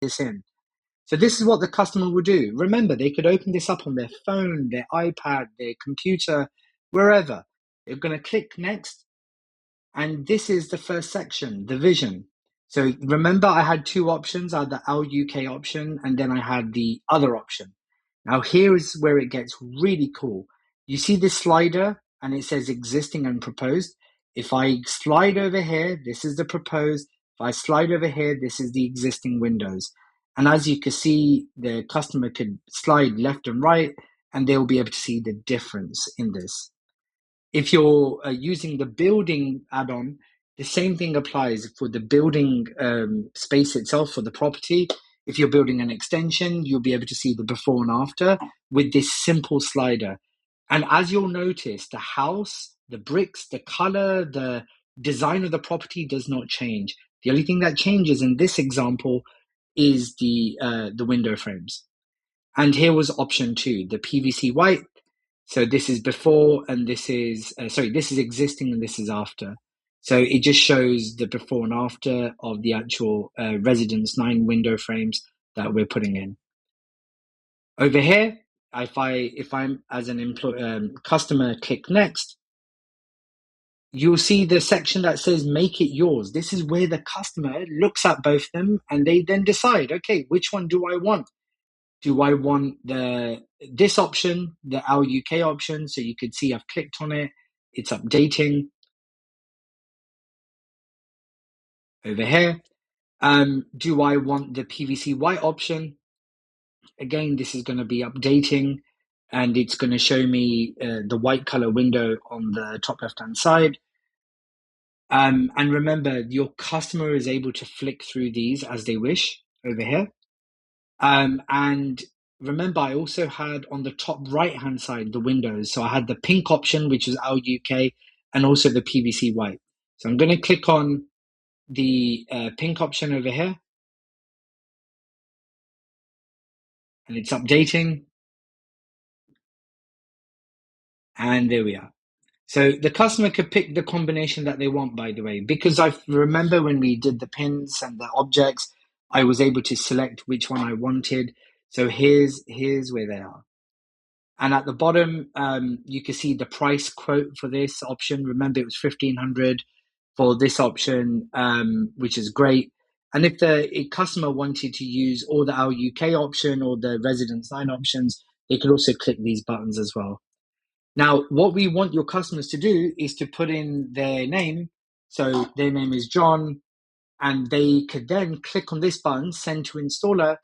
this in. So this is what the customer will do. Remember, they could open this up on their phone, their iPad, their computer, wherever. They're going to click next. And this is the first section, the vision. So remember, I had two options. I had the LUK option, and then I had the other option. Now here is where it gets really cool. You see this slider, and it says existing and proposed. If I slide over here, this is the proposed. If I slide over here, this is the existing windows. And as you can see, the customer could slide left and right, and they'll be able to see the difference in this. If you're using the building add-on, the same thing applies for the building space itself for the property. If you're building an extension, you'll be able to see the before and after with this simple slider. And as you'll notice, the house, the bricks, the color, the design of the property does not change. The only thing that changes in this example is the window frames. And here was option 2, the PVC white. So this is before, and this is, this is existing and this is after. So it just shows the before and after of the actual Residence 9 window frames that we're putting in. Over here, if I'm as an customer, click next, you'll see the section that says make it yours. This is where the customer looks at both of them and they then decide, okay, which one do I want? Do I want this option, the LUK option? So you could see I've clicked on it. It's updating over here. Do I want the PVC white option? Again, this is going to be updating and it's going to show me the white color window on the top left-hand side. And remember, your customer is able to flick through these as they wish over here. And remember, I also had on the top right-hand side the windows. So I had the pink option, which was LUK, and also the PVC white. So I'm going to click on the pink option over here. And it's updating. And there we are. So the customer could pick the combination that they want, by the way, because I remember when we did the pins and the objects, I was able to select which one I wanted. So here's where they are. And at the bottom, you can see the price quote for this option. Remember, it was $1,500 for this option, which is great. And if the customer wanted to use all the LUK option or the Residence 9 options, they could also click these buttons as well. Now, what we want your customers to do is to put in their name. So their name is John, and they could then click on this button, send to installer,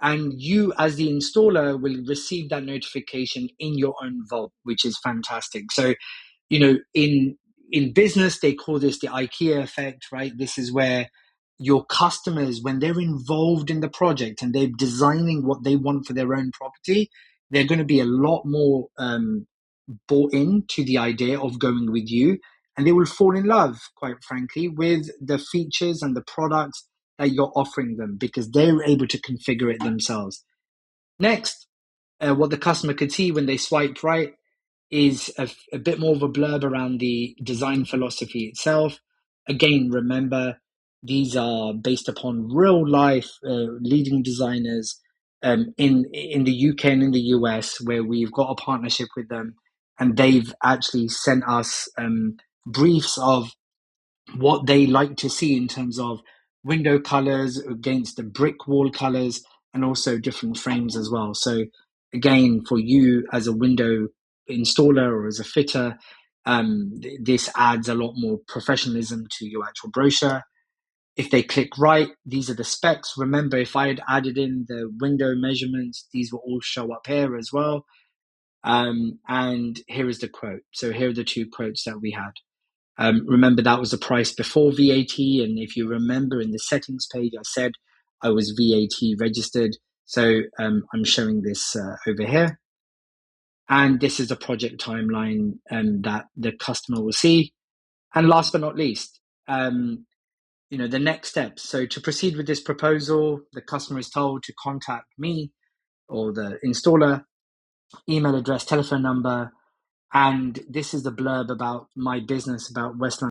and you as the installer will receive that notification in your own vault, which is fantastic. So, in business, they call this the IKEA effect, right? This is where your customers, when they're involved in the project and they're designing what they want for their own property, they're going to be a lot more bought into the idea of going with you, and they will fall in love, quite frankly, with the features and the products that you're offering them because they're able to configure it themselves. Next, what the customer could see when they swipe right is a bit more of a blurb around the design philosophy itself. Again, remember, these are based upon real life leading designers in the UK and in the US, where we've got a partnership with them, and they've actually sent us briefs of what they like to see in terms of window colors against the brick wall colors and also different frames as well. So again, for you as a window installer or as a fitter, this adds a lot more professionalism to your actual brochure. If they click right, these are the specs. Remember, if I had added in the window measurements, these will all show up here as well. And here is the quote. So here are the two quotes that we had. Remember, that was the price before VAT. And if you remember in the settings page, I said I was VAT registered. So I'm showing this over here. And this is the project timeline that the customer will see. And last but not least, the next steps. So to proceed with this proposal, the customer is told to contact me or the installer, email address, telephone number. And this is the blurb about my business, about Westland